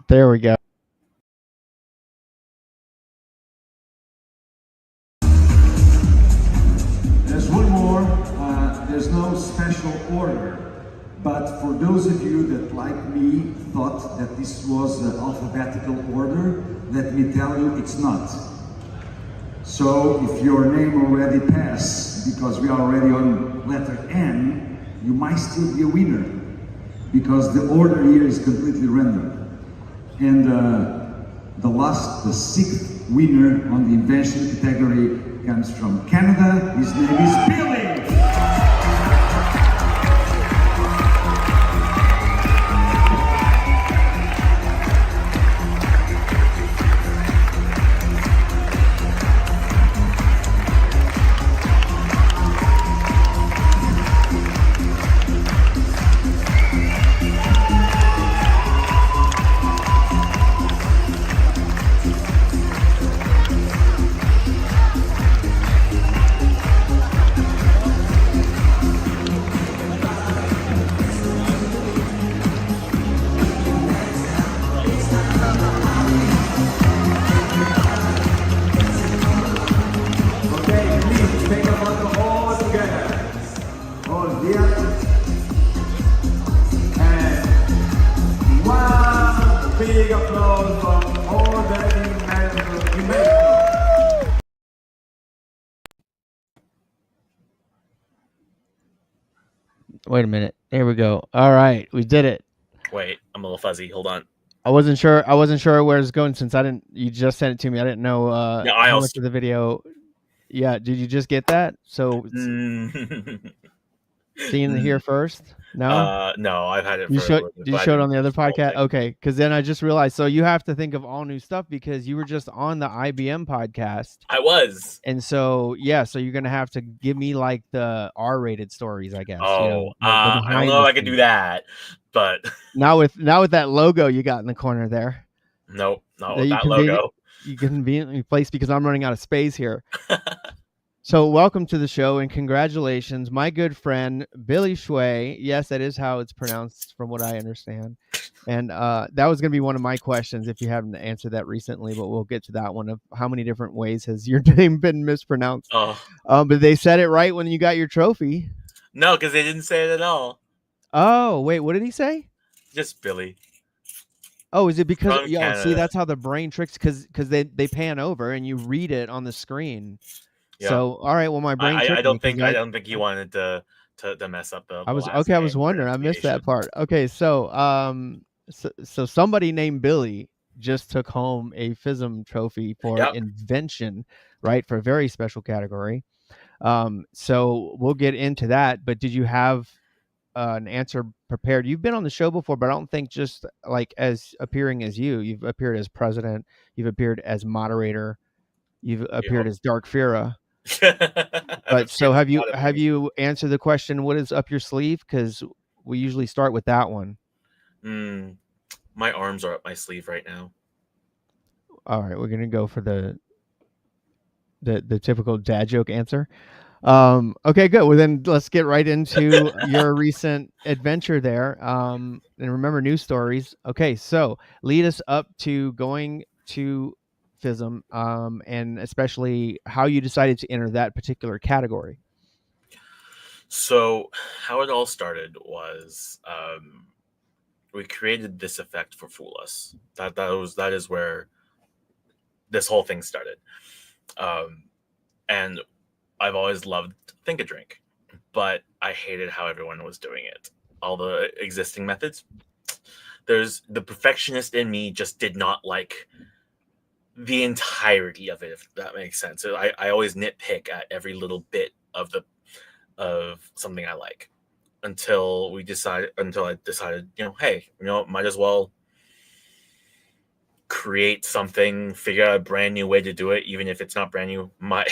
There we go. There's one more. There's no special order. But for those of you that, like me, thought that this was the alphabetical order, let me tell you, it's not. So if your name already passed, because we are already on letter N, you might still be a winner, because the order here is completely random. And the sixth winner on the invention category comes from Canada. His name is Billy. Big applause from all the inventors. Wait a minute. There we go. All right, we did it. Wait, I'm a little fuzzy. Hold on. I wasn't sure where it's going since you just sent it to me. I didn't know how much of the video. Yeah, did you just get that? So seeing it here first? No? No, I've had it. Did you show it on the other podcast? Okay, because then I just realized. So you have to think of all new stuff because you were just on the IBM podcast. I was. And so so you're gonna have to give me like the R-rated stories, I guess. Oh, I don't know if I can do that, but now with that logo you got in the corner there. Nope, not with that logo. You conveniently placed because I'm running out of space here. So welcome to the show and congratulations, my good friend, Billy Hsueh. Yes, that is how it's pronounced from what I understand. And that was going to be one of my questions if you haven't answered that recently, but we'll get to that one of how many different ways has your name been mispronounced. But they said it right when you got your trophy. No, because they didn't say it at all. Oh, wait, what did he say? Just Billy. Oh, is it because see, that's how the brain tricks because they pan over and you read it on the screen. Yeah. So all right, well my brain. I don't think he wanted to mess up the. I was wondering. I missed that part. Okay, so so somebody named Billy just took home a FISM trophy for invention, right, for a very special category. So we'll get into that. But did you have an answer prepared? You've been on the show before, but I don't think just like as appearing as you've appeared as president, you've appeared as moderator, you've appeared as Dark Fira. But so have you answered the question, what is up your sleeve? Because we usually start with that one. My arms are up my sleeve right now. All right, we're gonna go for the typical dad joke answer. Okay, good. Well, then let's get right into your recent adventure there. And remember, news stories. Okay, so lead us up to going to FISM, and especially how you decided to enter that particular category. So how it all started was we created this effect for Fool Us. That is where this whole thing started. And I've always loved Think a Drink, but I hated how everyone was doing it. All the existing methods. There's the perfectionist in me just did not like the entirety of it, if that makes sense. So I always nitpick at every little bit of something I like until I decided, hey, might as well create something, figure out a brand new way to do it, even if it's not brand new. My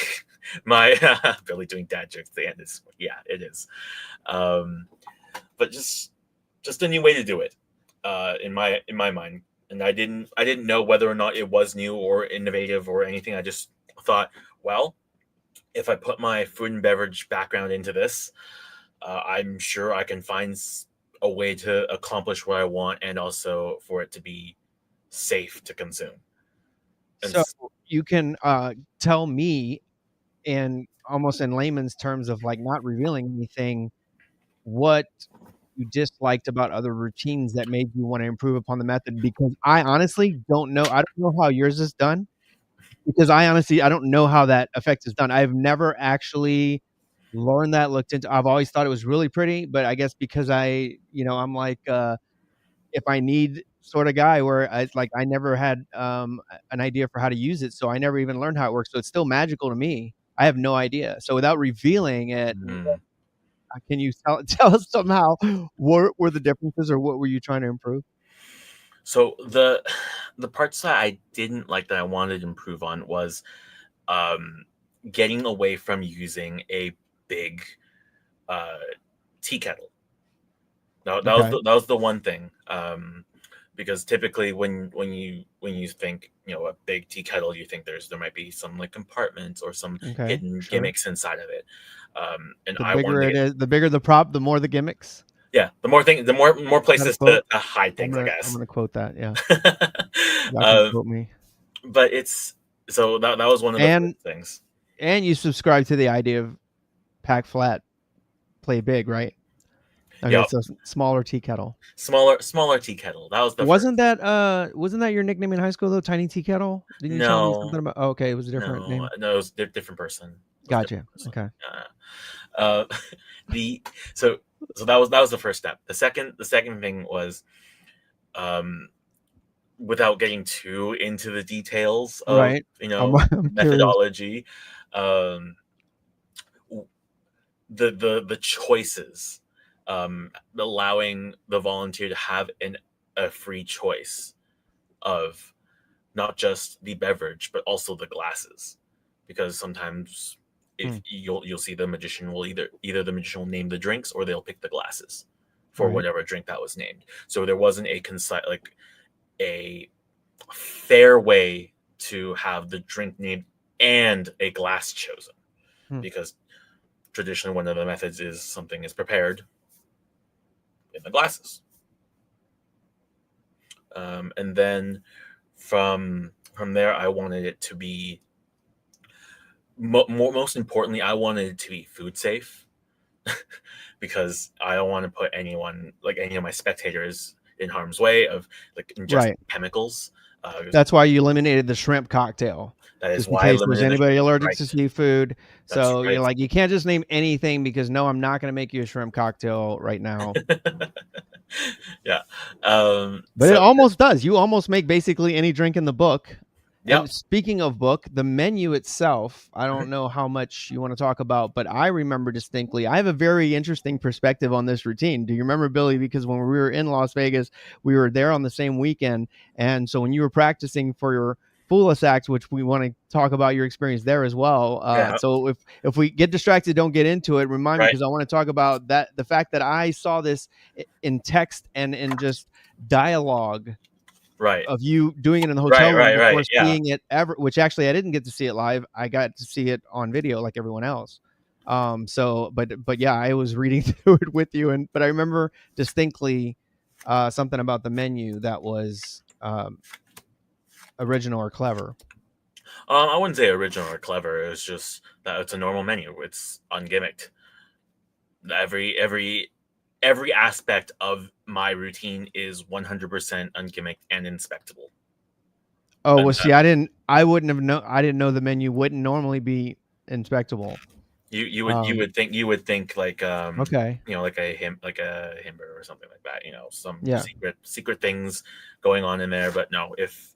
Billy doing dad jokes at the end is, yeah, it is. But just a new way to do it, in my mind. And I didn't know whether or not it was new or innovative or anything. I just thought, well, if I put my food and beverage background into this, I'm sure I can find a way to accomplish what I want and also for it to be safe to consume. And So you can tell me, in almost in layman's terms of like not revealing anything, what you disliked about other routines that made you want to improve upon the method, because I honestly don't know. I don't know how yours is done, because I don't know how that effect is done. I've never actually learned that, looked into. I've always thought it was really pretty, but I guess because I'm like, if I need sort of guy where I never had an idea for how to use it, so I never even learned how it works. So it's still magical to me. I have no idea. So without revealing it, can you tell us somehow what were the differences, or what were you trying to improve? So the parts that I didn't like that I wanted to improve on was getting away from using a big tea kettle. That was the one thing. Because typically when you think, a big tea kettle, you think there might be some like compartments or some hidden gimmicks inside of it. And the bigger it is, the bigger the prop, the more the gimmicks. Yeah, the more places to hide things, I guess. I'm gonna quote that. Yeah. Quote me. But so that was one of the first things. And you subscribe to the idea of pack flat, play big, right? Okay, yep. So smaller tea kettle. Smaller tea kettle. That was the wasn't that your nickname in high school though? Tiny tea kettle? Didn't you tell me something about? Oh, okay, it was a different name. No, it was a different person. Gotcha. Okay. So that was the first step. The second thing was, without getting too into the details of methodology, the choices, allowing the volunteer to have a free choice of not just the beverage but also the glasses, because sometimes if you'll see the magician will either the magician will name the drinks or they'll pick the glasses for whatever drink that was named. So there wasn't a fair way to have the drink named and a glass chosen, because traditionally one of the methods is something is prepared in the glasses. And then from there, I wanted it to be most importantly, I wanted it to be food safe, because I don't want to put anyone, like any of my spectators, in harm's way of like ingesting chemicals. That's why you eliminated the shrimp cocktail. That is why in case there's anybody allergic to seafood. So you're like, you can't just name anything, because no, I'm not going to make you a shrimp cocktail right now. Yeah. But it almost does. You almost make basically any drink in the book. Yeah. Speaking of book, the menu itself, I don't know how much you want to talk about, but I remember distinctly, I have a very interesting perspective on this routine. Do you remember, Billy? Because when we were in Las Vegas, we were there on the same weekend. And so when you were practicing for your Foolus Act, which we want to talk about your experience there as well. So if we get distracted, don't get into it. Remind me, because I want to talk about that. The fact that I saw this in text and in just dialogue. Of you doing it in the hotel room before seeing it ever, which actually I didn't get to see it live. I got to see it on video like everyone else. But yeah, I was reading through it with you, but I remember distinctly something about the menu that was original or clever. I wouldn't say original or clever. It was just that it's a normal menu. It's ungimmicked. Every aspect of my routine is 100% ungimmicked and inspectable. Oh, well, see, I didn't know the menu wouldn't normally be inspectable. You would think like okay, like a himber or something like that, some secret things going on in there. But no, if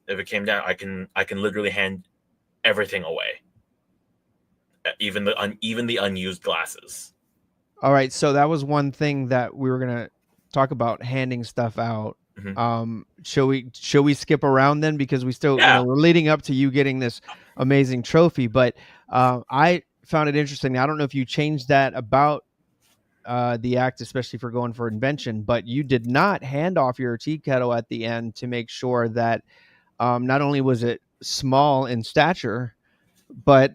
it came down, I can literally hand everything away, even the unused glasses. All right, so that was one thing that we were gonna talk about, handing stuff out. Shall we skip around then, because we still we're leading up to you getting this amazing trophy? But I found it interesting. I don't know if you changed that about the act, especially for going for invention, but you did not hand off your tea kettle at the end to make sure that not only was it small in stature, but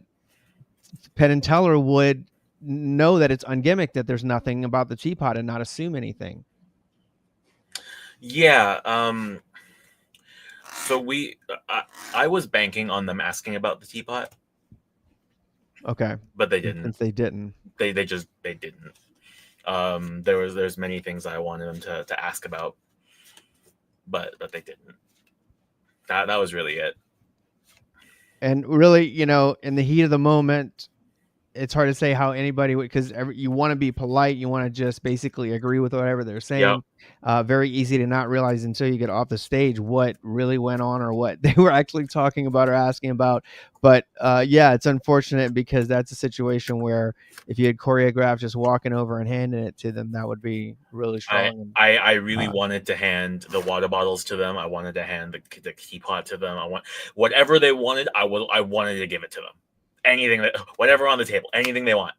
Penn and Teller would know that it's ungimmicked, that there's nothing about the teapot, and not assume anything. Yeah. So I was banking on them asking about the teapot. Okay. But they And didn't. since they didn't. They didn't. There's many things I wanted them to ask about, but they didn't. That was really it. And really, you know, in the heat of the moment, it's hard to say how anybody would, because you want to be polite, you want to just basically agree with whatever they're saying. Yep. Very easy to not realize until you get off the stage what really went on or what they were actually talking about or asking about. But yeah, it's unfortunate because that's a situation where if you had choreographed just walking over and handing it to them, that would be really strong. I really wanted to hand the water bottles to them. I wanted to hand the teapot to them. I want whatever they wanted. I wanted to give it to them. Anything whatever on the table, anything they want.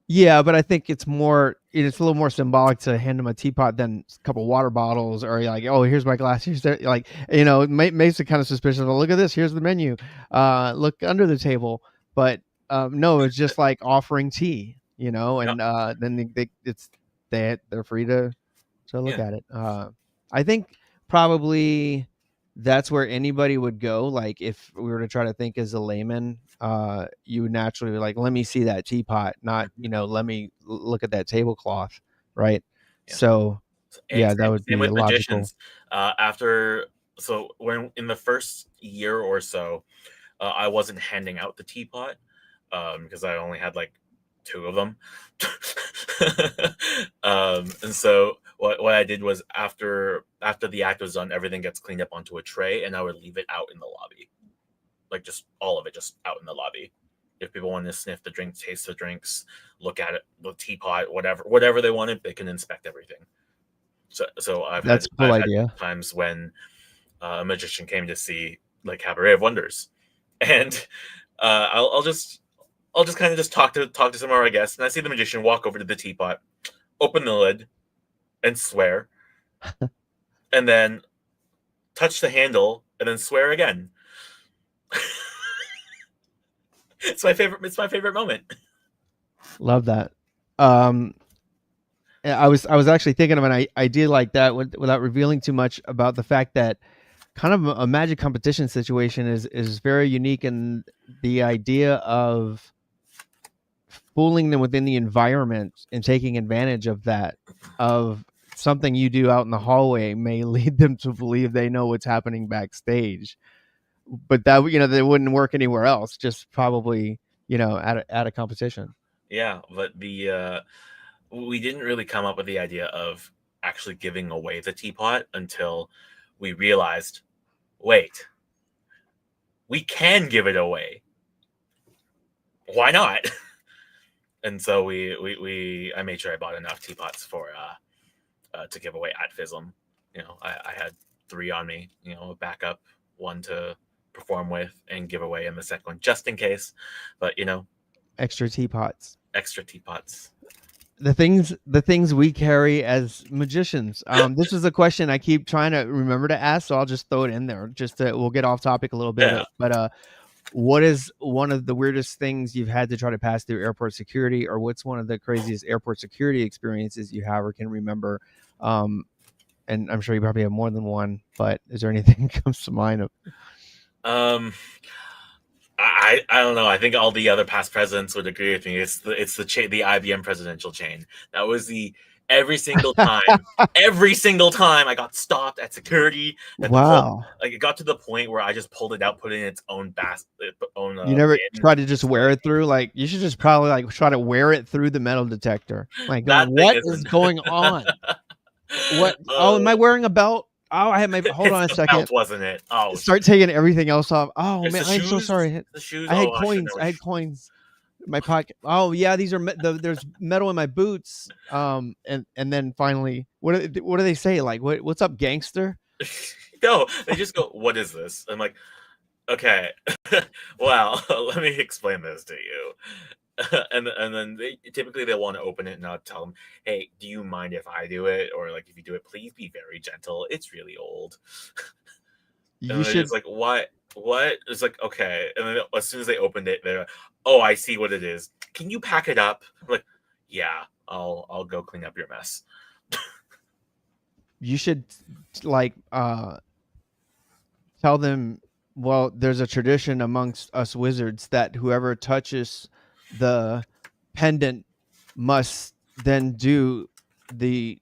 Yeah, but I think it's a little more symbolic to hand them a teapot than a couple water bottles, or like, oh, here's my glass. Here's like, you know, it makes it kind of suspicious. Well, look at this. Here's the menu. Look under the table. But no, it's just like offering tea, you know, and then they're free to look at it. I think probably that's where anybody would go. Like if we were to try to think as a layman, you would naturally be like, let me see that teapot, not, you know, let me look at that tablecloth. Right. Yeah. So yeah, that would be logical. Magicians. So when in the first year or so, I wasn't handing out the teapot because I only had like 2 of them. And so what I did was after the act was done, everything gets cleaned up onto a tray, and I would leave it out in the lobby, like just all of it, just out in the lobby. If people want to sniff the drinks, taste the drinks, look at it, the teapot, whatever they wanted, they can inspect everything. So I've had times when a magician came to see like Cabaret of Wonders, and I'll just kind of just talk to some of our guests, and I see the magician walk over to the teapot, open the lid, and swear, and then touch the handle, and then swear again. It's my favorite moment. Love that. I was actually thinking of an idea like that without revealing too much about the fact that kind of a magic competition situation is very unique, and the idea of fooling them within the environment and taking advantage of that, of something you do out in the hallway may lead them to believe they know what's happening backstage, but that, you know, they wouldn't work anywhere else, just probably, you know, at a competition. Yeah, but we didn't really come up with the idea of actually giving away the teapot until we realized, wait, we can give it away. Why not? And so I made sure I bought enough teapots for to give away at FISM. You know, I had 3 on me, you know, a backup, 1 to perform with and give away, and the second one just in case. But, you know, extra teapots. The things we carry as magicians. This is a question I keep trying to remember to ask, so I'll just throw it in there. We'll get off topic a little bit. Yeah. But what is one of the weirdest things you've had to try to pass through airport security, or what's one of the craziest airport security experiences you have or can remember? And I'm sure you probably have more than one, but is there anything that comes to mind? I don't know. I think all the other past presidents would agree with me. It's the IBM presidential chain. That was every single time I got stopped at security. Wow! Like it got to the point where I just pulled it out, put it in its own basket. You never tried to just wear it through? Like you should just probably like try to wear it through the metal detector. Like what is going on? What? Oh, am I wearing a belt? Oh, I had my. Hold on a second. Belt, wasn't it? Oh, start taking everything else off. Oh man, I'm so sorry. The shoes. I had coins. I had coins in my pocket. Oh yeah, these are there's metal in my boots. And then finally, what do they say? Like what's up, gangster? No, they just go, "What is this?" I'm like, okay, well, let me explain this to you. And then they want to open it, and I'll tell them, hey, do you mind if I do it? Or like, if you do it, please be very gentle. It's really old. You should. It's like, what? It's like, okay. And then as soon as they opened it, they're like, oh, I see what it is. Can you pack it up? I'm like, yeah, I'll go clean up your mess. You should like Tell them, well, there's a tradition amongst us wizards that whoever touches the pendant must then do the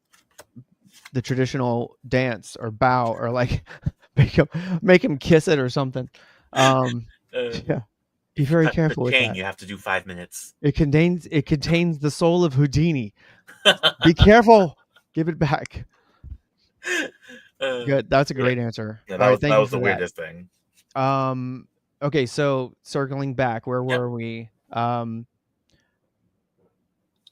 traditional dance or bow or like make him kiss it or something. Yeah, be If you very touch the careful with chain, that. you have to do 5 minutes. It contains the soul of Houdini. Be careful. Give it back. Good. That's a great answer. Yeah, All right, that thank you was the for that. weirdest thing. Okay, so circling back, where were we?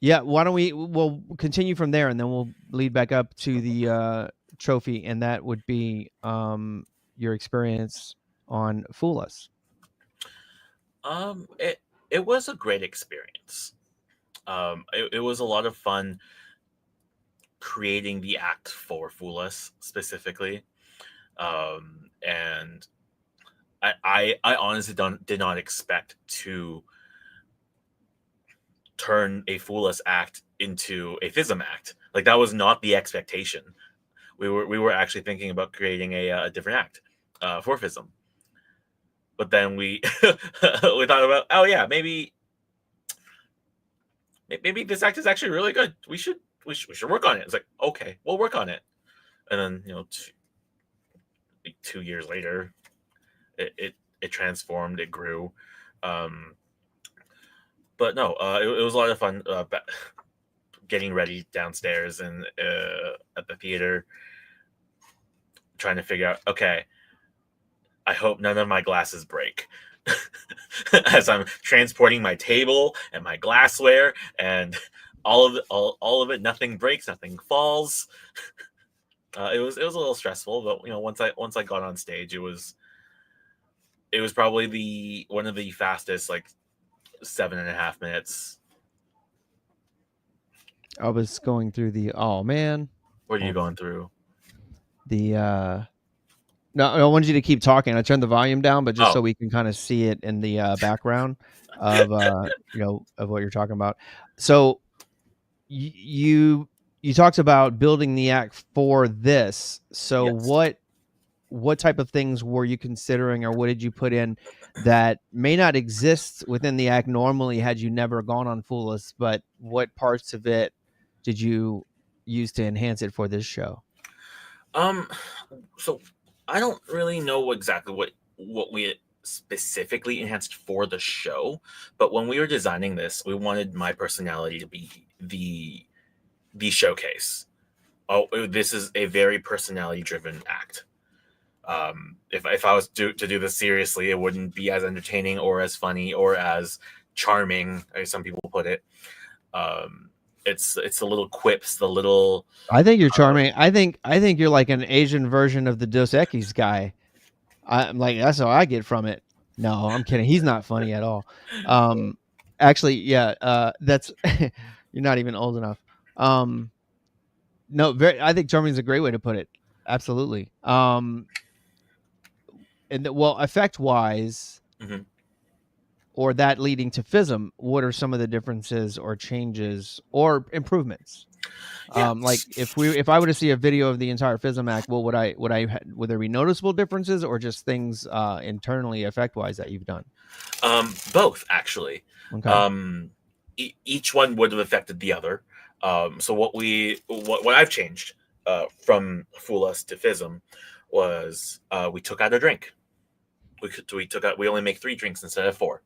Yeah, why don't we'll continue from there, and then we'll lead back up to the trophy, and that would be your experience on Fool Us. It was a great experience. It was a lot of fun creating the act for Fool Us specifically. And I honestly did not expect to turn a Fool Us act into a FISM act. Like, that was not the expectation. We were actually thinking about creating a different act for FISM. But then we we thought about, oh yeah, maybe this act is actually really good. We should work on it. It's like, okay, we'll work on it. And then, 2 years later, it transformed, it grew. But no, it was a lot of fun getting ready downstairs and at the theater, trying to figure out, okay, I hope none of my glasses break as I'm transporting my table and my glassware and all of it. Nothing breaks, nothing falls. It was a little stressful, but once I got on stage, it was probably one of the fastest, like 7.5 minutes. I was going through oh man. What are you going through? No, I wanted you to keep talking. I turned the volume down, but just so we can kind of see it in the background of of what you're talking about. So you talked about building the act for this. So yes. what type of things were you considering, or what did you put in that may not exist within the act normally had you never gone on Fool Us, but what parts of it did you use to enhance it for this show? So I don't really know exactly what we specifically enhanced for the show, but when we were designing this, we wanted my personality to be the showcase. Oh, this is a very personality driven act. If I was to do this seriously, it wouldn't be as entertaining or as funny or as charming, as some people put it. It's the little quips, the little. I think you're charming. I think you're like an Asian version of the Dos Equis guy. I'm like, that's how I get from it. No, I'm kidding. He's not funny at all. Actually, yeah. That's you're not even old enough. No, I think charming is a great way to put it. Absolutely. And well, effect wise, or that leading to FISM, what are some of the differences or changes or improvements? Like if I were to see a video of the entire FISM act, well, would there be noticeable differences or just things internally effect wise that you've done? Both, actually. Okay. Each one would have affected the other. So what I've changed from Fool Us to FISM was we took out a drink. We only make 3 drinks instead of 4.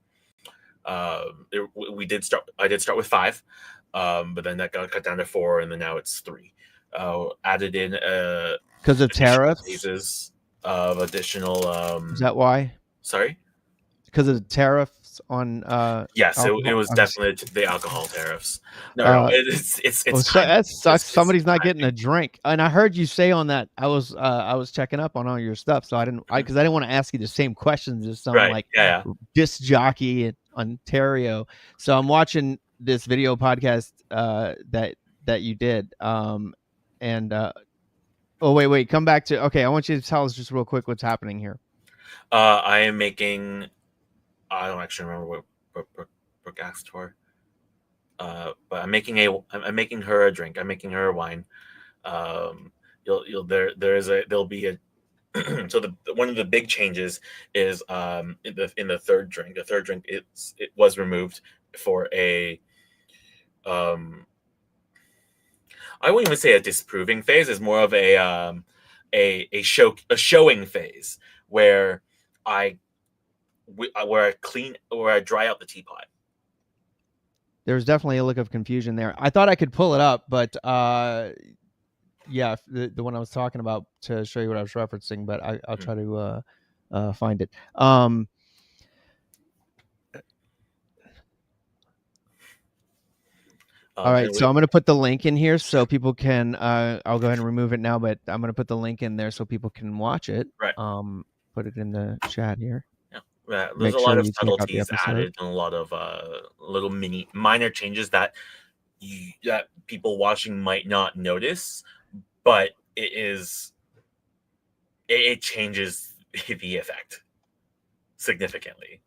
I did start with 5, but then that got cut down to 4, and then now it's 3. Added in because of tariffs, phases of additional. Is that why? Sorry. Because of the tariffs on. Yes, it was definitely the alcohol tariffs. No, it's that sucks. Somebody's not getting a drink, and I heard you say on that. I was checking up on all your stuff, so I didn't want to ask you the same questions as some disc jockey in Ontario. So I'm watching this video podcast that you did, and oh wait, come back to I want you to tell us just real quick what's happening here. I am making. I don't actually remember what Brooke asked for. But I'm making her a drink. I'm making her a wine. There'll be so one of the big changes is in the third drink. The third drink it was removed for a I wouldn't even say a disproving phase. It's more of a showing phase where I where I dry out the teapot. There's definitely a look of confusion there. I thought I could pull it up, but yeah, the one I was talking about to show you what I was referencing, but I'll try to find it. All right, so I'm going to put the link in here so people can. I'll go ahead and remove it now, but I'm going to put the link in there so people can watch it. Right. Put it in the chat here. Yeah, there's a lot of subtleties added and a lot of little minor changes that that people watching might not notice, but it changes the effect significantly.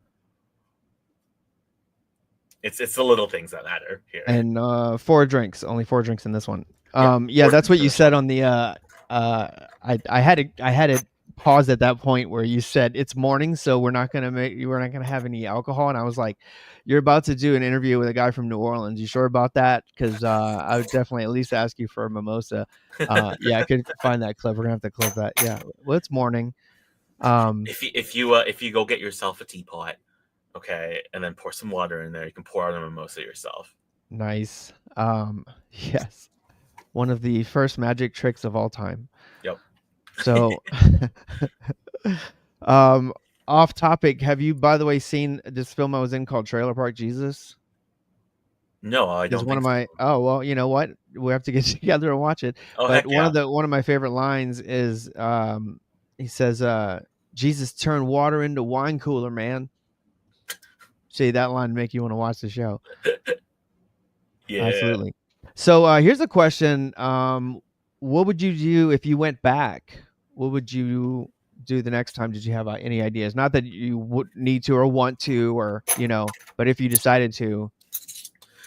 It's the little things that matter here. And only 4 drinks in this one. Yeah, that's what you said on the. I had it paused at that point where you said it's morning, so we're not gonna have any alcohol, and I was like, you're about to do an interview with a guy from New Orleans. You sure about that? Because I would definitely at least ask you for a mimosa. Yeah, I could find that clip. We're gonna have to clip that. Yeah, well, it's morning. If you go get yourself a teapot, okay, and then pour some water in there, you can pour out a mimosa yourself. Nice. Yes, one of the first magic tricks of all time. Yep. So, off topic, have you, by the way, seen this film I was in called Trailer Park Jesus? No, I don't. Oh, well, you know what? We have to get together and watch it. Oh, but one of my favorite lines is he says, Jesus turned water into wine cooler, man. See, that line make you want to watch the show. Yeah. Absolutely. So here's a question. What would you do if you went back? What would you do the next time? Did you have any ideas? Not that you would need to or want to, or, but if you decided to.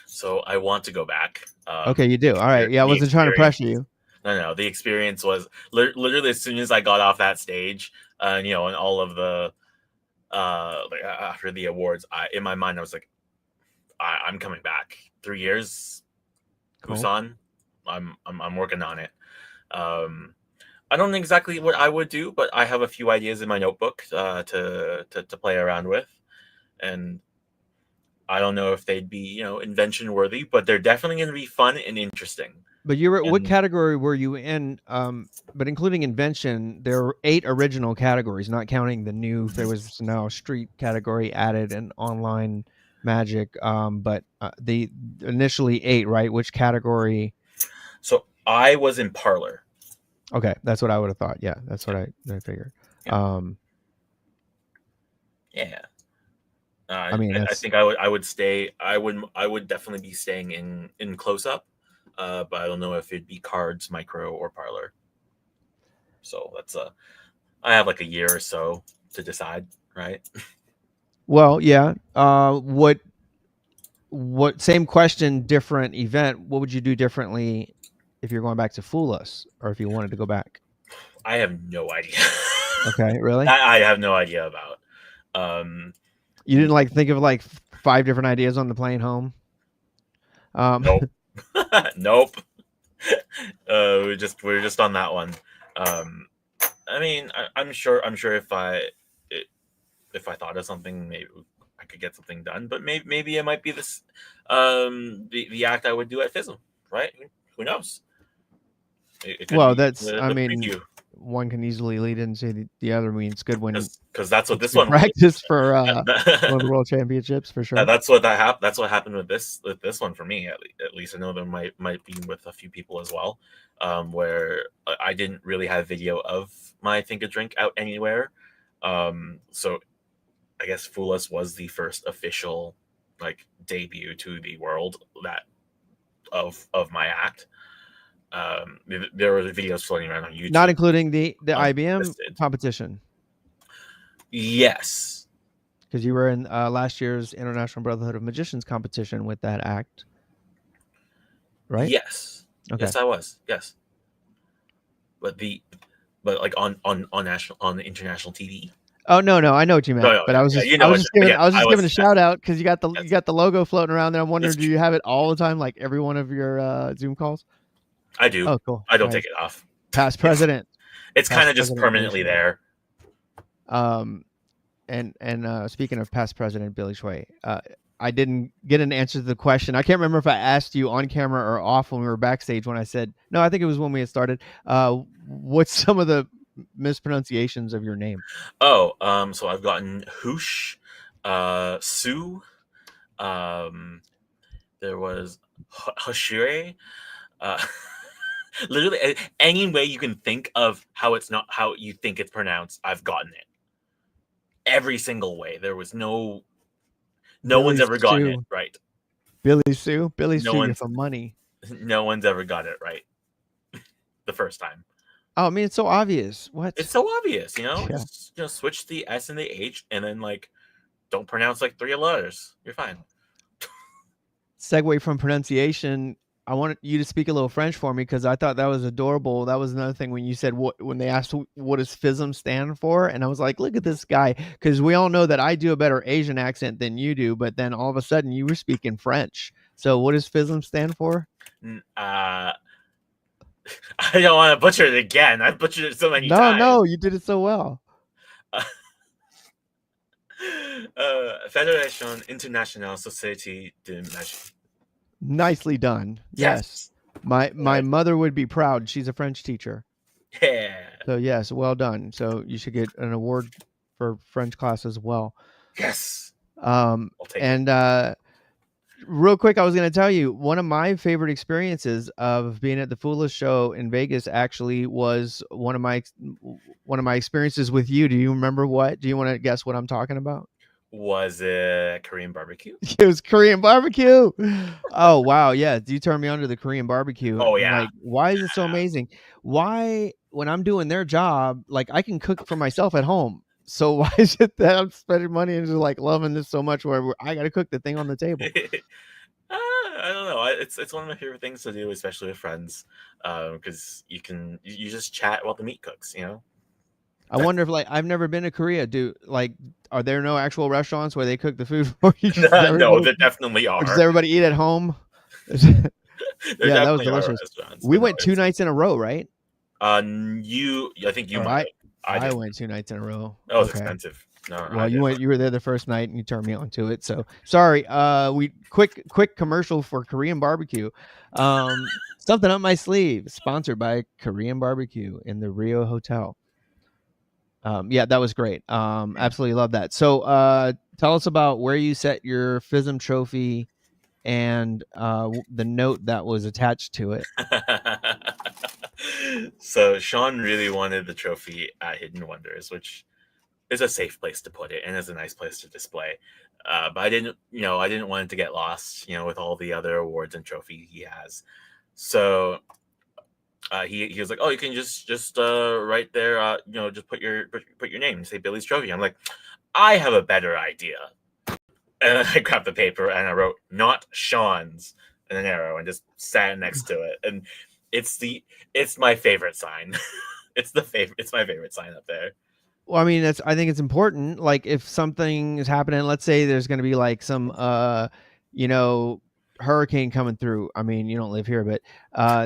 So I want to go back. Okay, you do. All right. Yeah, I wasn't trying to pressure you. No. The experience was literally as soon as I got off that stage, and all of the like after the awards, in my mind I was like, I'm coming back. 3 years, cool. Busan. I'm working on it. I don't know exactly what I would do, but I have a few ideas in my notebook to play around with, and I don't know if they'd be invention worthy, but they're definitely going to be fun and interesting. But what category were you in? But including invention, there were 8 original categories, not counting the new. There was now street category added and online magic. But the initially 8, right? Which category? So I was in parlor. Okay, that's what I would have thought. Yeah, that's what I figured. Yeah. Yeah. I mean, I think I would stay. I would definitely be staying in close up. But I don't know if it'd be cards, micro, or parlor. So I have like a year or so to decide, right? Well, yeah. What same question, different event. What would you do differently if you're going back to Fool Us, or if you wanted to go back? I have no idea. Okay, really? I have no idea about. You didn't think of 5 different ideas on the plane home? Nope. Nope. We're just on that one. I mean, I'm sure if I thought of something, maybe I could get something done. But maybe it might be this the act I would do at FISM, right? Who knows? Well, that's one can easily lead into the other. I mean, it's good when because that's what this one practice for one of the world championships for sure. That's what happened with this one for me. At least I know there might be with a few people as well, where I didn't really have video of my Think a Drink out anywhere. So I guess Fool Us was the first official debut to the world of my act. There were videos floating around on YouTube, not including the IBM competition. Yes, because you were in last year's International Brotherhood of Magicians competition with that act, right? Yes. Okay. Yes, I was. Yes, but but like on international TV. Oh no, I know what you meant, No, but yeah, I was yeah, just you know what? Yeah, I was I just giving a was. shout out because you got That's, the logo floating around there. I'm that's wondering, do true. you have it all the time, like every one of your Zoom calls? I do. Oh, cool, I don't nice. take it off. Past president, It's kind past of just president Billy permanently Hsueh. there. And speaking of past president Billy Hsueh, I didn't get an answer to the question. I can't remember if I asked you on camera or off when we were backstage. When I said no, I think it was when we had started. What's some of the mispronunciations of your name? Oh, so I've gotten Hoosh, Sue. There was Hsue. Literally any way you can think of how it's not how you think it's pronounced, I've gotten it. Every single way. There was no one's ever gotten it right. Billy Sue, No you're one's for money. no one's ever got it right the first time. Oh, I mean, it's so obvious. What? It's so obvious, you know. Yeah. Just switch the S and the H, and then like don't pronounce like 3 letters. You're fine. Segue from pronunciation. I wanted you to speak a little French for me because I thought that was adorable. That was another thing when you said when they asked what does FISM stand for, and I was like, look at this guy, because we all know that I do a better Asian accent than you do, but then all of a sudden you were speaking French. So what does FISM stand for? I don't want to butcher it again. I've butchered it so many times. No, you did it so well. Fédération Internationale Société de Magie. Nicely done. Yes. My mother would be proud. She's a French teacher. Yeah. So yes, well done. So you should get an award for French class as well. Yes. Real quick, I was going to tell you one of my favorite experiences of being at the Foolish Show in Vegas actually was one of my experiences with you. Do you remember what? Do you want to guess what I'm talking about? Was it Korean barbecue? It was Korean barbecue. Oh wow, yeah. You turned me on to the Korean barbecue. Oh yeah. Like, why is it so amazing? Why, when I'm doing their job, like I can cook for myself at home. So why is it that I'm spending money and just like loving this so much where I got to cook the thing on the table? I don't know. It's one of my favorite things to do, especially with friends, because you just chat while the meat cooks. You know. I wonder if I've never been to Korea. Are there no actual restaurants where they cook the food for you? No, there definitely are. Does everybody eat at home? Yeah, that was delicious. We went 2 nights in a row, right? I think you might. I went 2 nights in a row. That was expensive. No, well, you were there the first night and you turned me on to it. So sorry. We quick commercial for Korean barbecue. Something up my sleeve, sponsored by Korean Barbecue in the Rio Hotel. Yeah, that was great. Absolutely love that. So tell us about where you set your FISM trophy and the note that was attached to it. So Sean really wanted the trophy at Hidden Wonders, which is a safe place to put it and is a nice place to display. But I didn't want it to get lost, with all the other awards and trophy he has. So he was like, oh, you can just right there, just put your name and say Billy's trophy. I'm like, I have a better idea. And I grabbed the paper and I wrote, not Sean's, and an arrow, and just sat next to it. And it's my favorite sign. It's my favorite sign up there. Well, I mean, I think it's important. Like if something is happening, let's say there's going to be like some, hurricane coming through. I mean, you don't live here, but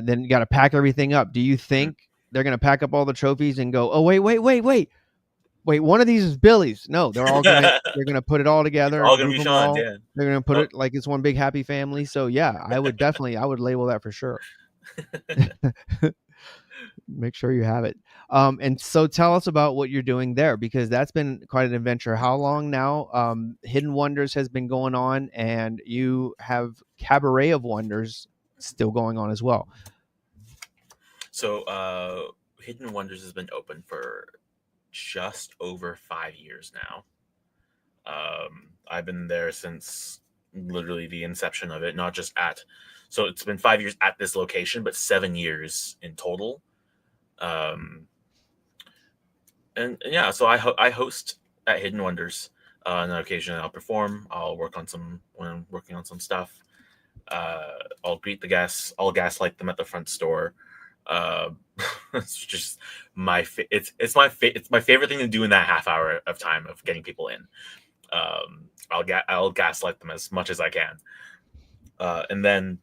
then you got to pack everything up. Do you think they're going to pack up all the trophies and go, oh, wait, one of these is Billy's? No, they're all going to put it all together. All going to be Sean's, yeah. They're going to put it like it's one big happy family. So yeah, I would label that for sure. Make sure you have it. And so tell us about what you're doing there, because that's been quite an adventure. How long now? Hidden Wonders has been going on, and you have Cabaret of Wonders still going on as well. So Hidden Wonders has been open for just over 5 years now. I've been there since literally the inception of it, not just so it's been 5 years at this location, but 7 years in total. And yeah, so I host at Hidden Wonders. On an occasion, I'll perform. I'll work on when I'm working on some stuff. I'll greet the guests. I'll gaslight them at the front store. It's just it's my favorite thing to do in that half hour of time of getting people in. I'll gaslight them as much as I can, and then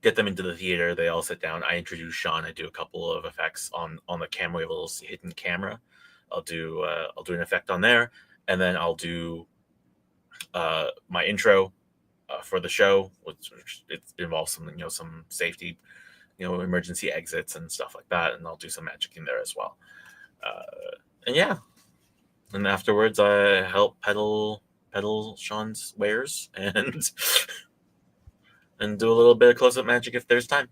get them into the theater. They all sit down. I introduce Sean. I do a couple of effects on the camera. We have a little hidden camera. I'll do an effect on there, and then I'll do my intro for the show, which it involves some safety, emergency exits and stuff like that, and I'll do some magic in there as well. And yeah, and afterwards I help peddle Sean's wares and and do a little bit of close-up magic if there's time.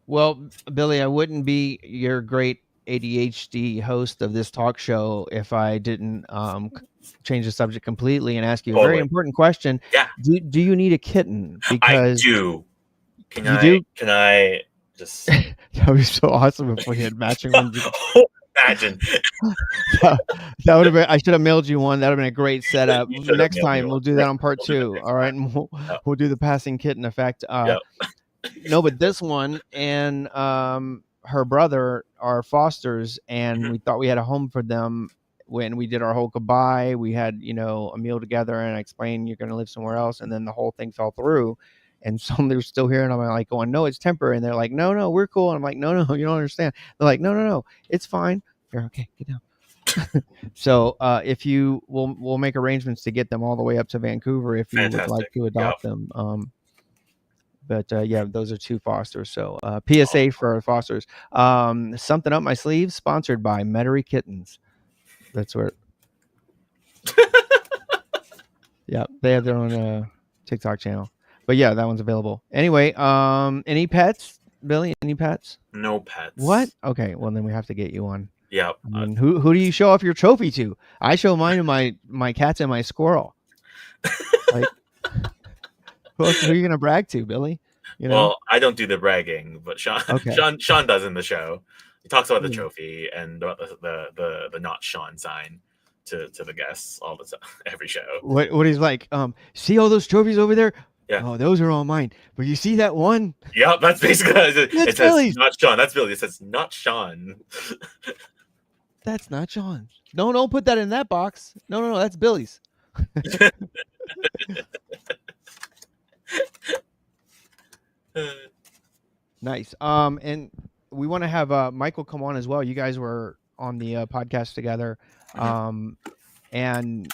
Well, Billy, I wouldn't be your great ADHD host of this talk show if I didn't change the subject completely and ask you a very important question. Yeah. Do you need a kitten? Because I do. Can I just? That would be so awesome if we had matching ones. Imagine. That would have been. I should have mailed you one. That would have been a great setup. Next time we'll do that on part 2. All right, and we'll do the passing kitten effect. No, but this one and her brother are fosters, and we thought we had a home for them when we did our whole goodbye. We had a meal together, and I explained you're going to live somewhere else, and then the whole thing fell through. And some they're still here, and I'm like going, no, it's temporary. And they're like, no, we're cool. And I'm like, no, you don't understand. They're like, no, it's fine. You're okay, get down. So if we'll make arrangements to get them all the way up to Vancouver if you would like to adopt them. But yeah, those are 2 fosters. So PSA for fosters. Something up my sleeve, sponsored by Metairie Kittens. That's where. Yeah, they have their own TikTok channel. But yeah, that one's available. Anyway, any pets, Billy? Any pets? No pets. What? Okay, well then we have to get you one. Yeah. I mean, who do you show off your trophy to? I show mine to my cats and my squirrel. Like, who are you gonna brag to, Billy? Well, I don't do the bragging, but Sean does in the show. He talks about the trophy and about the not Sean sign to the guests all the time, every show. What he's like? See all those trophies over there? Yeah. Oh, those are all mine. But you see that one? Yeah, that's basically it Billy's. Says not Sean. That's Billy. It says not Sean. That's not Sean. No, don't put that in that box. No, that's Billy's. Nice. And we want to have Michael come on as well. You guys were on the podcast together, and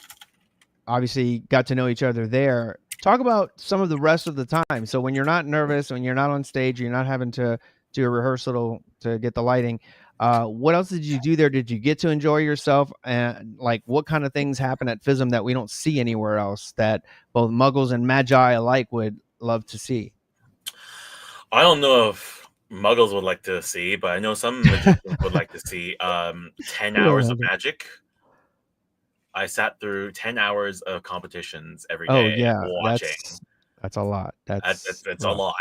obviously got to know each other there. Talk about some of the rest of the time. So when you're not nervous, when you're not on stage, you're not having to do a rehearsal to get the lighting. What else did you do there? Did you get to enjoy yourself? And like, what kind of things happen at FISM that we don't see anywhere else that both Muggles and Magi alike would love to see? I don't know if Muggles would like to see, but I know some magicians would like to see 10 hours of magic. I sat through 10 hours of competitions every day. Oh yeah, watching. That's a lot. That's a lot.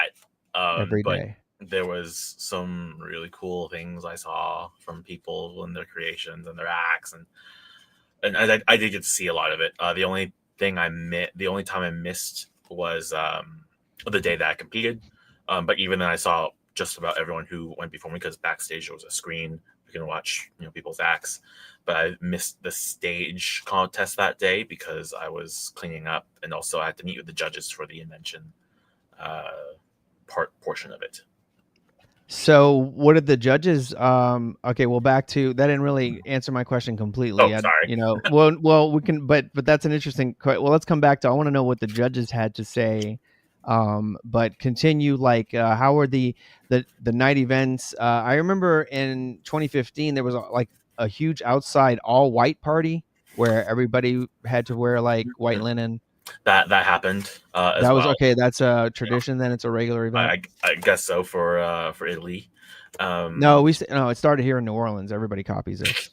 Every day. There was some really cool things I saw from people and their creations and their acts, and I did get to see a lot of it. The only time I missed was the day that I competed. But even then, I saw just about everyone who went before me because backstage there was a screen you can watch, people's acts. But I missed the stage contest that day because I was cleaning up, and also I had to meet with the judges for the invention portion of it. So what did the judges? Okay, well, back to that didn't really answer my question completely. Oh, sorry. Well, we can, but that's an interesting. Well, let's come back to. I want to know what the judges had to say. But continue. Like, how were the night events? I remember in 2015 there was a huge outside all white party where everybody had to wear like white linen. That happened. That was okay. That's a tradition. Then it's a regular event. I guess so for Italy. No, it started here in New Orleans. Everybody copies it.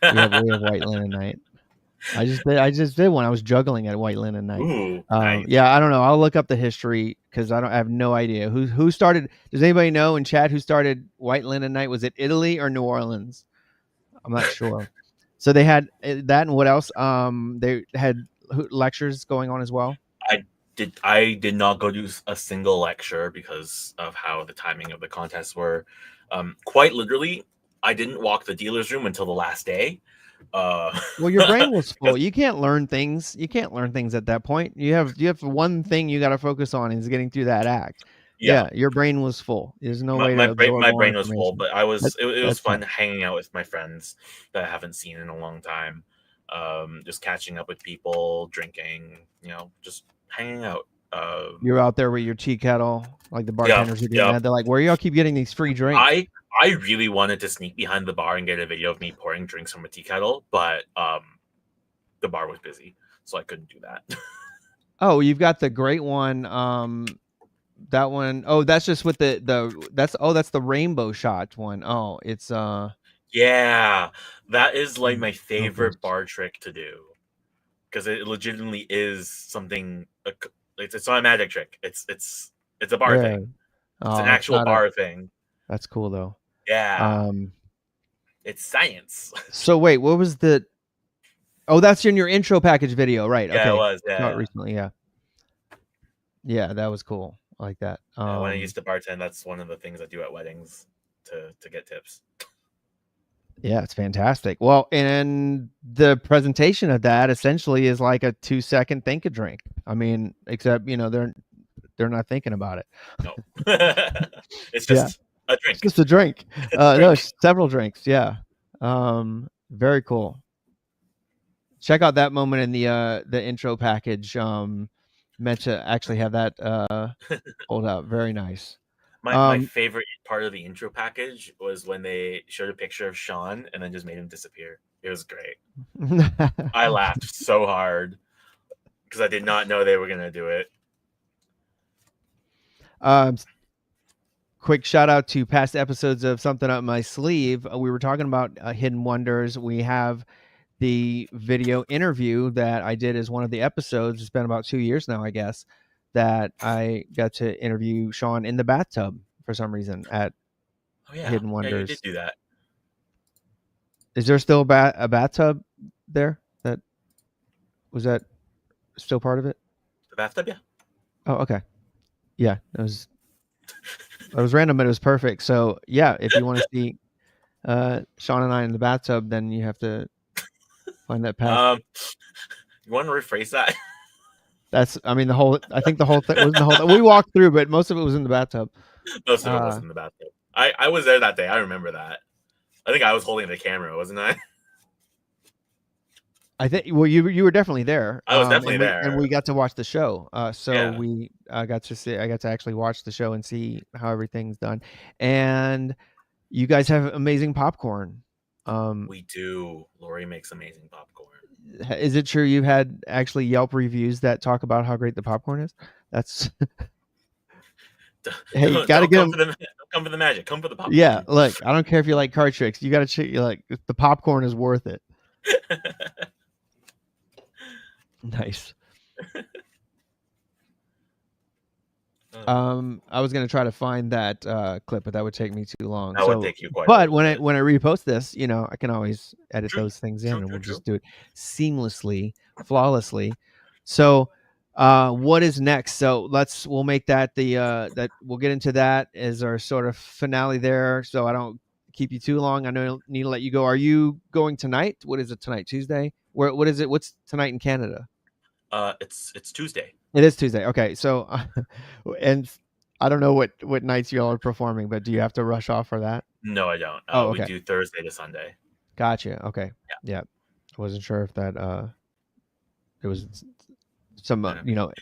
We have white linen night. I just did one. I was juggling at White Linen Night. Ooh, nice. Yeah, I don't know. I'll look up the history because I have no idea who started. Does anybody know in chat who started White Linen Night? Was it Italy or New Orleans? I'm not sure. So they had that, and what else? They had lectures going on as well. I did not go to a single lecture because of how the timing of the contests were. Quite literally, I didn't walk the dealer's room until the last day. Well, your brain was full. You can't learn things. You can't learn things at that point. You have one thing you got to focus on is getting through that act. Yeah, your brain was full. There's no way to absorb my more brain was full, information. but it was fun fine. hanging out with my friends that I haven't seen in a long time. Just catching up with people, drinking, just hanging out. You're out there with your tea kettle, like the bartenders are getting mad. They're like, "Where y'all keep getting these free drinks?" I really wanted to sneak behind the bar and get a video of me pouring drinks from a tea kettle, but the bar was busy, so I couldn't do that. Oh, you've got the great one. That one, oh, that's just with that's the rainbow shot one. Oh, it's yeah, that is like my favorite bar trick to do, because it legitimately is something. It's not a magic trick. It's a bar thing. It's an actual bar thing. That's cool though. Yeah. It's science. So wait, what was the? Oh, that's in your intro package video, right? Yeah, okay. it was. Yeah, not recently. Yeah. Yeah, that was cool. I like that. When I used to bartend, that's one of the things I do at weddings to get tips. Yeah, it's fantastic. Well, and the presentation of that essentially is like a 2-second think a drink. I mean, except they're not thinking about it. No, it's just a drink. It's just a drink. No, several drinks. Yeah, very cool. Check out that moment in the intro package. Meant to actually have that hold out. Very nice. My favorite part of the intro package was when they showed a picture of Sean and then just made him disappear. It was great. I laughed so hard because I did not know they were going to do it. Quick shout out to past episodes of Something Up My Sleeve. We were talking about Hidden Wonders. We have the video interview that I did as one of the episodes. It's been about 2 years now, I guess, that I got to interview Sean in the bathtub for some reason at Hidden Wonders. Yeah, you did do that. Is there still a bathtub there? Was that still part of it? The bathtub, yeah. Oh, okay. Yeah, it was random, but it was perfect. So yeah, if you want to see Sean and I in the bathtub, then you have to find that path. You want to rephrase that? I think the whole thing wasn't the whole. We walked through, but most of it was in the bathtub. Most of it was in the bathtub. I was there that day. I remember that. I think I was holding the camera, wasn't I? I think. Well, you were definitely there. I was definitely there, and we got to watch the show. Yeah. I got to actually watch the show and see how everything's done. And you guys have amazing popcorn. We do. Lori makes amazing popcorn. Is it true you had actually Yelp reviews that talk about how great the popcorn is? That's hey, you gotta get them. Don't come for the magic. Come for the popcorn. Yeah, look, I don't care if you like card tricks. You gotta check. The popcorn is worth it. Nice. I was gonna try to find that clip, but that would take me too long. That would take you quite. But when I repost this, I can always edit those things in, and we'll just do it seamlessly, flawlessly. So, what is next? So we'll make that that we'll get into that as our sort of finale there. So I don't keep you too long. I know I need to let you go. Are you going tonight? What is it tonight? Tuesday? What is it? What's tonight in Canada? It's Tuesday. It is Tuesday. Okay, so and I don't know what nights y'all are performing, but do you have to rush off for that? No, I don't. Okay. We do Thursday to Sunday. Gotcha. Okay. Yeah. I wasn't sure if that there was some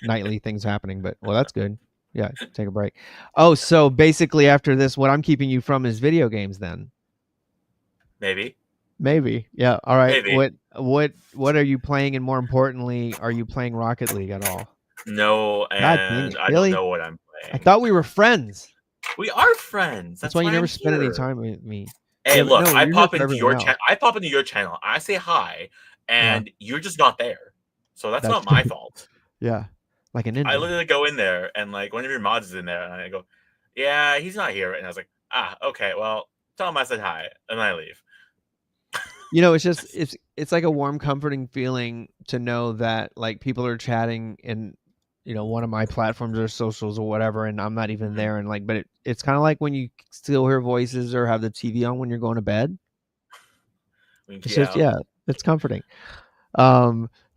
nightly things happening, but well, that's good. Yeah, take a break. Oh, so basically after this, what I'm keeping you from is video games then? Maybe. Yeah. All right. Maybe. What are you playing, and more importantly, are you playing Rocket League at all? No, and I don't know what I'm playing. I thought we were friends. We are friends. That's why you never spend any time with me. Hey, look, I pop into your channel. I pop into your channel. I say hi, and you're just not there. So that's not my fault. Yeah, like an ninja. I literally go in there, and like one of your mods is in there, and I go, "Yeah, he's not here." And I was like, okay, well, tell him I said hi," and I leave. It's just it's like a warm, comforting feeling to know that like people are chatting and one of my platforms or socials or whatever, and I'm not even there, and like, but it's kind of like when you still hear voices or have the TV on when you're going to bed. It's just it's comforting.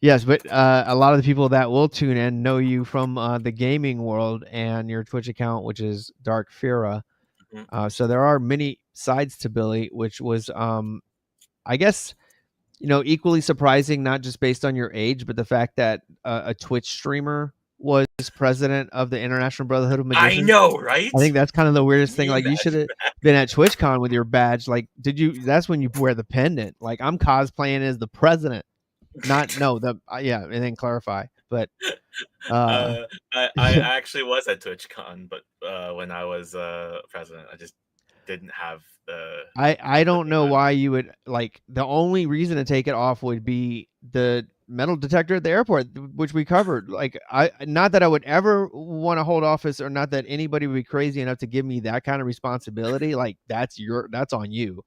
Yes, but a lot of the people that will tune in know you from the gaming world and your Twitch account, which is Dark Fira. So there are many sides to Billy, which was I guess equally surprising, not just based on your age, but the fact that a Twitch streamer was president of the International Brotherhood of Magicians. I know, right? I think that's kind of the weirdest thing. Like, you should have been at TwitchCon with your badge. Like, that's when you wear the pendant. Like, I'm cosplaying as the president. And then clarify. But I actually was at TwitchCon, but when I was president, I just didn't have the. I don't know why you would, like, the only reason to take it off would be the metal detector at the airport, which we covered. Like, not that I would ever want to hold office, or not that anybody would be crazy enough to give me that kind of responsibility. Like, that's on you.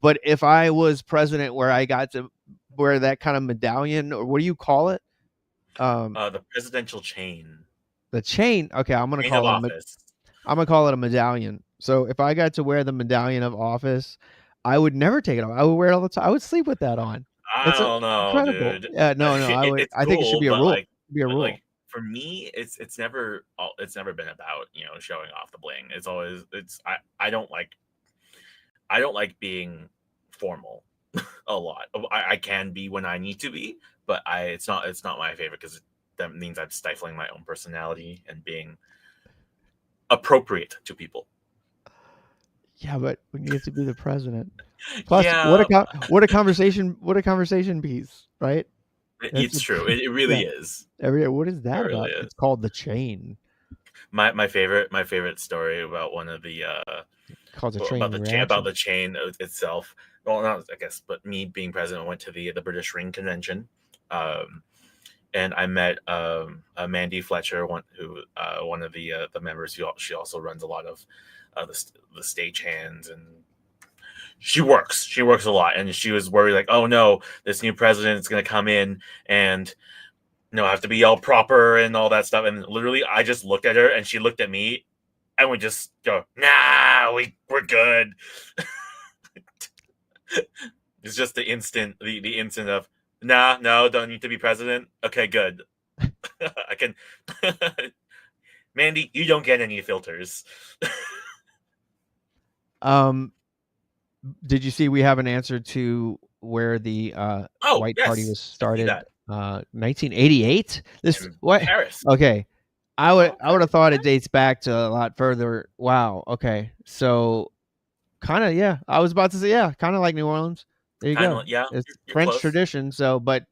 But if I was president, where I got to wear that kind of medallion, or what do you call it? The presidential chain. The chain. Okay, I'm gonna call it a medallion. So if I got to wear the medallion of office, I would never take it off. I would wear it all the time. I would sleep with that on. I don't know, incredible. Dude. Yeah, no. I would. I think it should be a rule. Like, for me, it's never been about showing off the bling. It's always I don't like being formal a lot. I can be when I need to be, but it's not my favorite, because that means I'm stifling my own personality and being appropriate to people. Yeah, but when you get to be the president, plus what a conversation piece, right? It's true. It really is. What is that about? It's called the chain. My favorite story about one of the called the chain about the chain itself. Well, not I guess, but me being president, I went to the British Ring Convention, and I met Mandy Fletcher, one of the members. She also runs a lot of the stage hands, and she works a lot. And she was worried, like, oh no, this new president is going to come in and I have to be all proper and all that stuff. And literally, I just looked at her, and she looked at me, and we just go, nah, we're good. It's just the instant of, nah, no, don't need to be president. Okay, good. I can. Mandy, you don't get any filters. Did you see we have an answer to where the White Party was started? 1988. This what? Paris. Okay, I would have thought it dates back to a lot further. Wow. Okay, so kind of I was about to say kind of like New Orleans. There you go. Yeah, it's French close. Tradition. So, but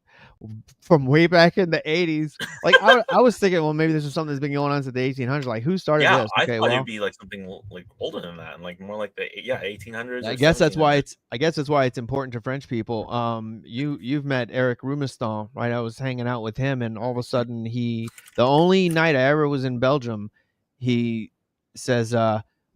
from way back in the 80s, like I was thinking, well, maybe this is something that's been going on since the 1800s. Like, who started this? Okay, I thought it'd be like something like older than that, and like more like the 1800s. I guess that's why it's important to French people. You've met Eric Rumiston, right? I was hanging out with him, and all of a sudden the only night I ever was in Belgium, he says,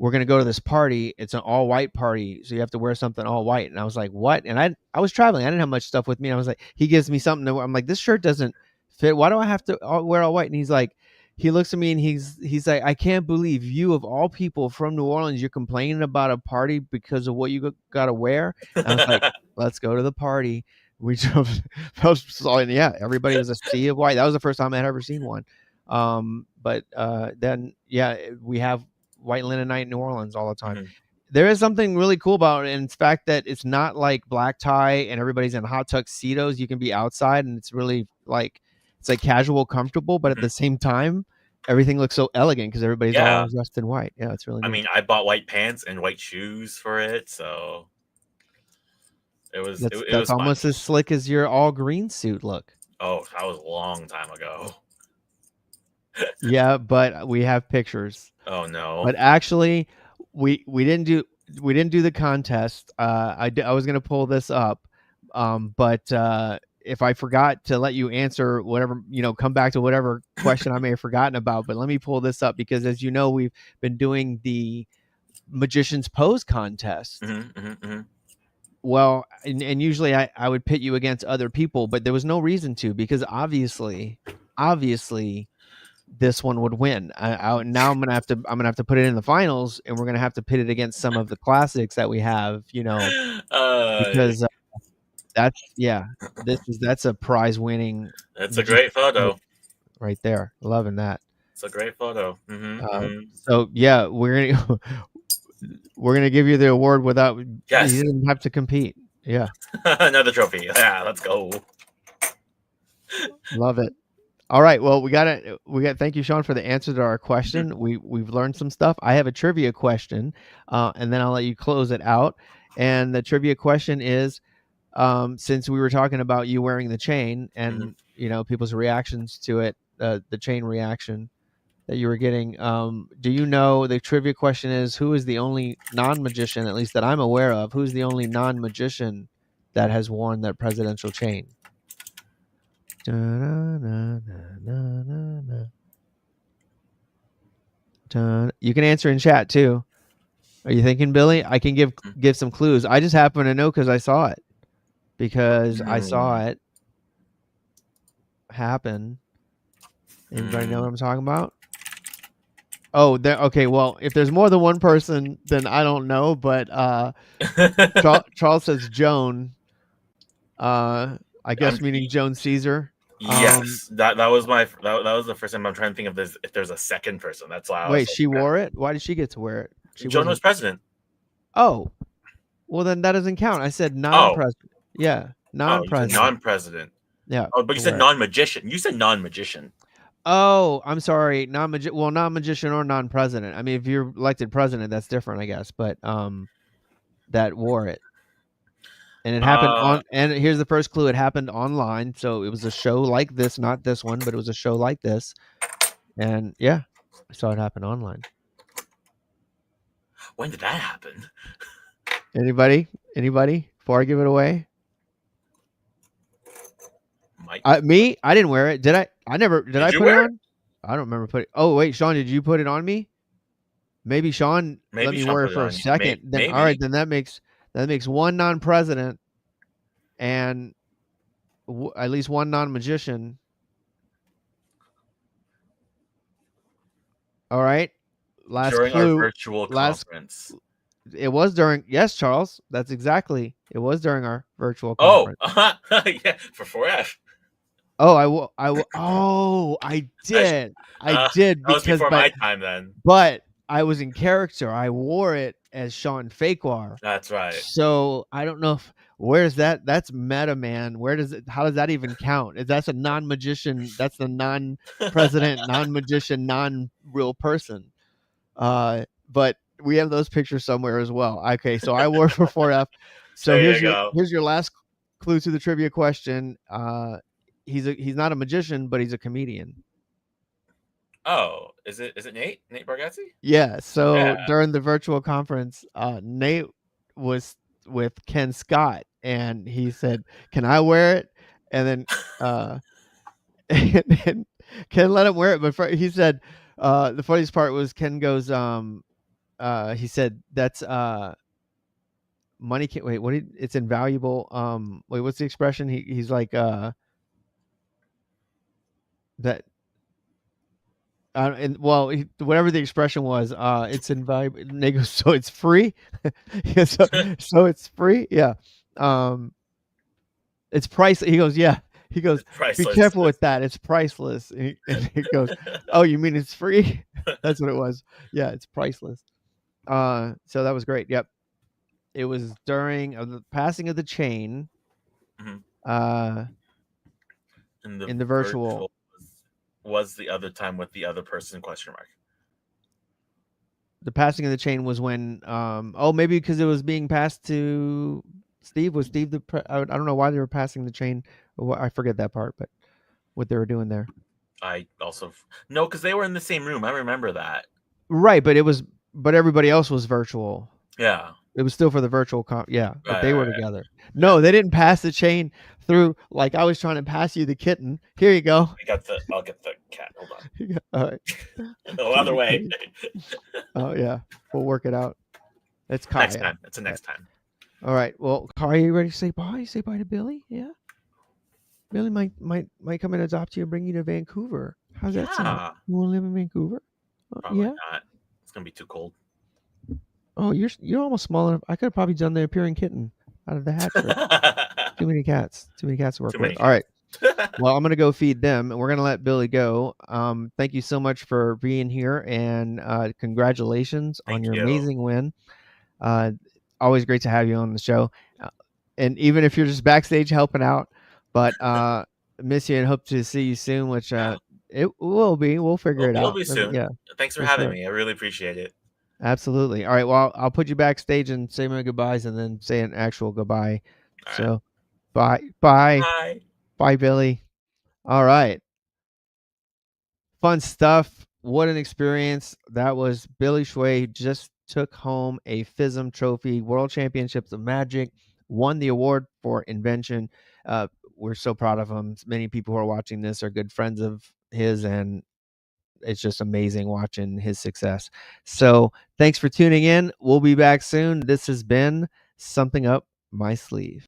we're going to go to this party. It's an all white party. So you have to wear something all white. And I was like, what? And I was traveling. I didn't have much stuff with me. And I was like, he gives me something to wear. I'm like, this shirt doesn't fit. Why do I have to wear all white? And he's like, he looks at me and he's like, I can't believe you, of all people from New Orleans, you're complaining about a party because of what you got to wear. And I was like, let's go to the party. We drove, everybody was a sea of white. That was the first time I'd ever seen one. But then, we have White Linen Night in New Orleans all the time. Mm-hmm. There is something really cool about it, and it's the fact that it's not like black tie and everybody's in hot tuxedos. You can be outside, and it's really like casual, comfortable, but at the same time, everything looks so elegant because everybody's all dressed in white. Yeah, it's really. I mean, I bought white pants and white shoes for it, so it was. That's almost as slick as your all green suit look. Oh, that was a long time ago. Yeah, but we have pictures. Oh no! But actually, we didn't do the contest. I was gonna pull this up, but if I forgot to let you answer whatever, come back to whatever question I may have forgotten about. But let me pull this up because, as you know, we've been doing the Magician's Pose contest. Well, and usually I would pit you against other people, but there was no reason to, because obviously this one would win. Now I'm gonna have to put it in the finals, and we're gonna have to pit it against some of the classics that we have, because that's a prize winning. That's a great photo right there. Loving that. It's a great photo. So yeah, we're gonna give you the award without. Yes. You didn't have to compete. Yeah. Another trophy. Yeah, let's go. Love it. All right. Well, we got. Thank you, Sean, for the answer to our question. We've learned some stuff. I have a trivia question, and then I'll let you close it out. And the trivia question is, since we were talking about you wearing the chain and people's reactions to it, the chain reaction that you were getting, do you know, the trivia question is, who is the only non-magician, at least that I'm aware of, who's the only non-magician that has worn that presidential chain? You can answer in chat too. Are you thinking, Billy? I can give some clues. I just happen to know because I saw it. Because I saw it happen. Anybody know what I'm talking about? Oh, okay. Well, if there's more than one person, then I don't know. But Charles says Joan. I guess meaning Joan Caesar. Yes, that was the first time I'm trying to think of this. If there's a second person, that's why. Wait, she wore it. Why did she get to wear it? Joan was president. Oh, well then that doesn't count. I said non-president. Yeah, non-president. Non-president. Yeah. Oh, but you said non-magician. You said non-magician. Oh, I'm sorry. Non-magician or non-president. I mean, if you're elected president, that's different, I guess. But that wore it. And it happened and here's the first clue. It happened online. So it was a show like this, not this one, but it was a show like this. And yeah, I saw it happen online. When did that happen? Anybody? Before I give it away? Mike? Me? I didn't wear it. Did I? Did I put it on? I don't remember putting. Oh wait, Sean, did you put it on me? Maybe Sean let me wear it for a second. Then all right, then that makes one non-president and at least one non-magician. All right. Last during clue. Our virtual conference. It was during. Yes, Charles. That's exactly. It was during our virtual conference. Yeah, for 4F. Oh, I did. I did because that was before my time then. But I was in character. I wore it as Sean Fakewar. That's right. So I don't know where's that. That's meta, man. How does that even count? That's a non-magician. That's the non-president, non-magician, non-real person. But we have those pictures somewhere as well. Okay, so I wore for 4F. So here's your last clue to the trivia question. He's not a magician, but he's a comedian. Oh, is it Nate Bargatze? Yeah. So during the virtual conference, Nate was with Ken Scott, and he said, "Can I wear it?" And then, and Ken let him wear it, but he said, the funniest part was Ken goes, he said, "That's money can't wait. It's invaluable." Wait, what's the expression? He's like, that. Whatever the expression was, it's invaluable. And they go, so it's free. so it's free. Yeah. It's priceless. He goes, yeah. He goes, be careful with that. It's priceless. And he goes, oh, you mean it's free? That's what it was. Yeah, it's priceless. So that was great. Yep. It was during the passing of the chain. Mm-hmm. In the virtual. Was the other time with the other person ? The passing of the chain was when maybe because it was being passed to Steve. Was Steve I don't know why they were passing the chain. I forget that part, but what they were doing there. I also no, because they were in the same room. I remember that. Right, but everybody else was virtual. Yeah. It was still for the virtual but they were together. No, they didn't pass the chain through like I was trying to pass you the kitten. Here you go. I'll get the cat. Hold on. All right. No other way. Oh yeah. We'll work it out. It's Kai. Next time. It's the next time. All right. Well, Kai, are you ready to say bye? Say bye to Billy? Yeah. Billy might come and adopt you and bring you to Vancouver. How's that sound? Yeah. You want to live in Vancouver? Probably Yeah. not. It's gonna be too cold. Oh, you're almost small enough. I could have probably done the appearing kitten out of the hatchery. Too many cats. Too many cats to work Too with. many All right. cats. Well, I'm gonna go feed them, and we're gonna let Billy go. Thank you so much for being here, and congratulations on Thank your you. amazing win. Always great to have you on the show, and even if you're just backstage helping out, but miss you and hope to see you soon. Which it will be. We'll figure it It'll out. be soon. Yeah, Thanks for for having sure. me. I really appreciate it. Absolutely. All right. Well, I'll put you backstage and say my goodbyes, and then say an actual goodbye. All right. So, bye, Bye, Billy. All right. Fun stuff. What an experience. That was Billy Hsueh, just took home a FISM trophy, World Championships of Magic, won the award for invention. We're so proud of him. Many people who are watching this are good friends of his, and it's just amazing watching his success. So thanks for tuning in. We'll be back soon. This has been Something Up My Sleeve.